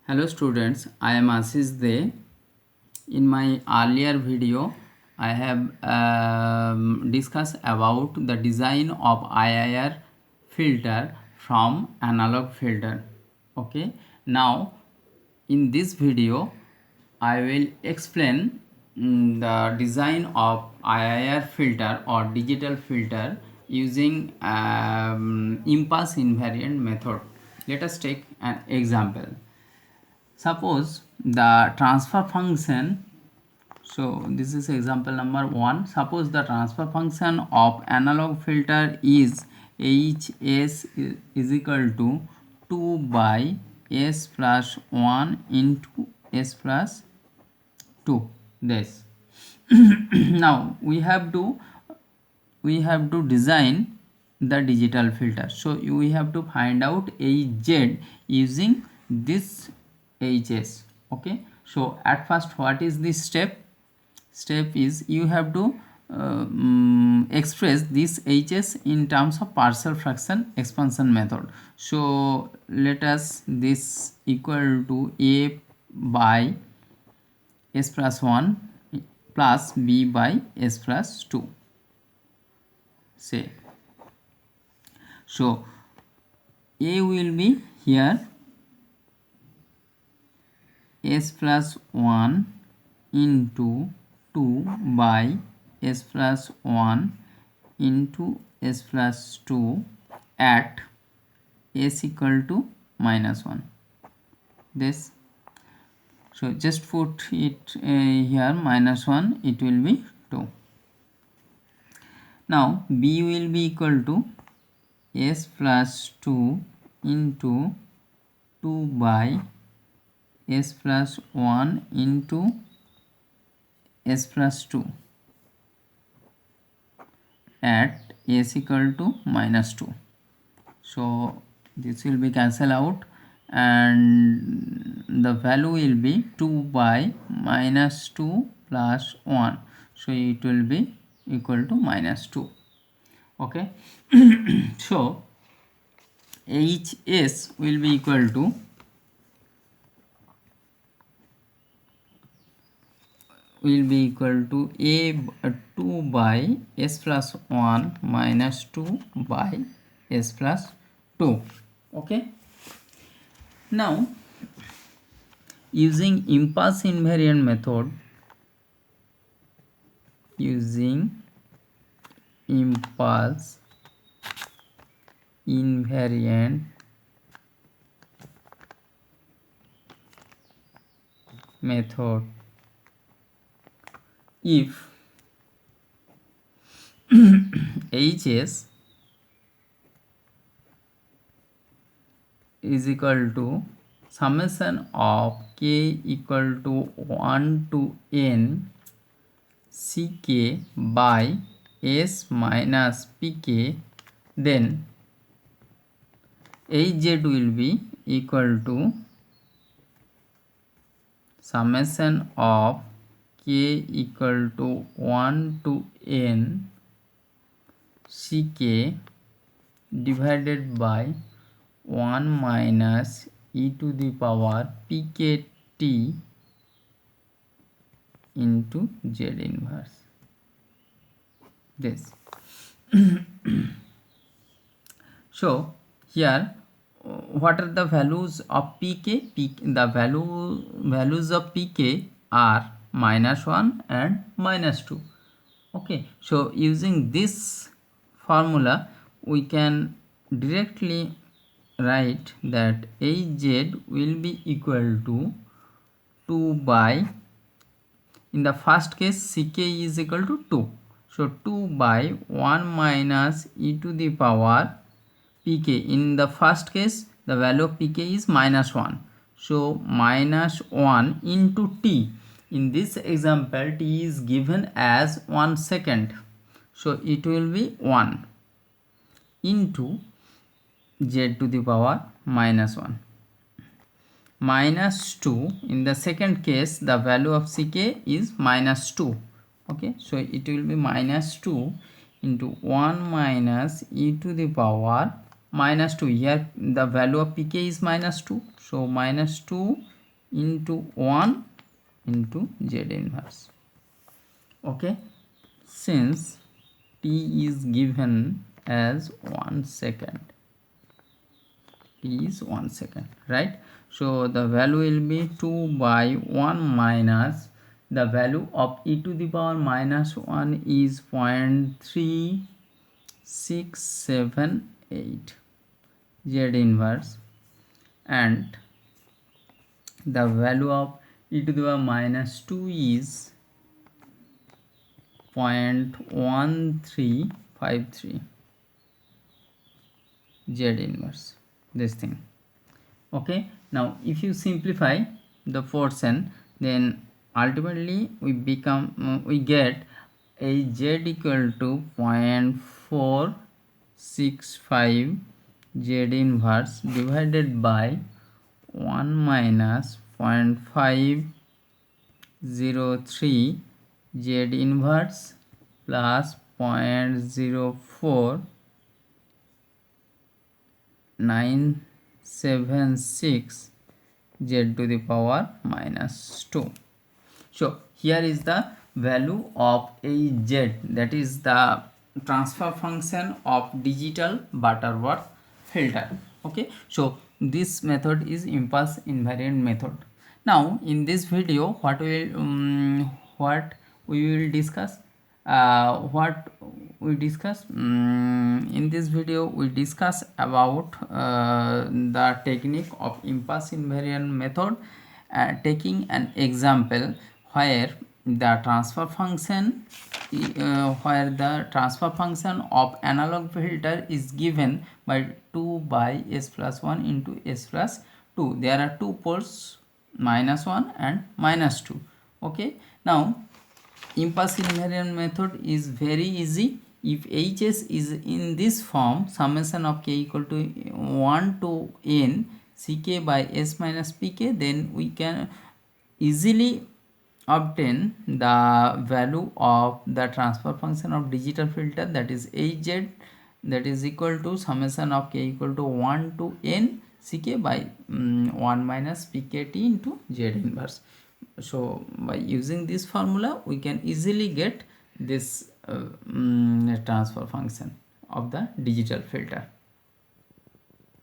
Hello students, I am Ashish De. In my earlier video, I have discussed about the design of IIR filter from analog filter. Okay, now in this video, I will explain the design of IIR filter or digital filter using impulse invariant method. Let us take an example. Suppose the transfer function, so this is example number 1. Suppose the transfer function of analog filter is hs is equal to 2 by s plus 1 into s plus 2. This now we have to design the digital filter. So we have to find out hz using this hs. Okay, so at first, what is this step is you have to express this hs in terms of partial fraction expansion method. So let us this equal to a by s plus 1 plus b by s plus 2, say. So a will be here s plus 1 into 2 by s plus 1 into s plus 2 at s equal to minus 1. This, so just put it here minus 1, it will be 2. Now b will be equal to s plus 2 into 2 by s plus 1 into s plus 2 at s equal to minus 2. So this will be cancelled out and the value will be 2 by minus 2 plus 1. So it will be equal to minus 2. Okay. So hs will be equal to a 2 by s plus 1 minus 2 by s plus 2. Okay, now using impulse invariant method, if hs is equal to summation of k equal to 1 to n ck by s minus pk, then hz will be equal to summation of k equal to 1 to n ck divided by 1 minus e to the power pkt into z inverse. This. So here what are the values of pk? The values of pk are minus 1 and minus 2. Okay, so using this formula we can directly write that hz will be equal to 2 by, in the first case ck is equal to 2, so 2 by 1 minus e to the power pk. In the first case the value of pk is minus 1, so minus 1 into t. In this example t is given as 1 second, so it will be 1 into z to the power minus 1 minus 2. In the second case the value of ck is minus 2. Okay, so it will be minus 2 into 1 minus e to the power minus 2. Here the value of pk is minus 2, so minus 2 into 1 into Z inverse. Okay, since t is given as 1 second, t is 1 second, right? So the value will be 2 by 1 minus the value of e to the power minus 1 is 0.3678 Z inverse, and the value of e to the power minus 2 is 0.1353 Z inverse, this thing. Okay, now if you simplify the portion, then ultimately we get a z equal to 0.465 z inverse divided by 1 minus 0.503 z inverse plus 0.04976 z to the power minus 2. So here is the value of a z, that is the transfer function of digital Butterworth filter. Okay, so this method is impulse invariant method. Now in this video what we will discuss, in this video we discuss about the technique of impulse invariant method, taking an example where the transfer function of analog filter is given by 2 by s plus 1 into s plus 2. There are two poles, minus 1 and minus 2. Okay, now impulse invariant method is very easy. If hs is in this form, summation of k equal to 1 to n ck by s minus pk, then we can easily obtain the value of the transfer function of digital filter, that is hz, that is equal to summation of k equal to 1 to n ck by 1 minus pkt into z inverse. So by using this formula we can easily get this transfer function of the digital filter.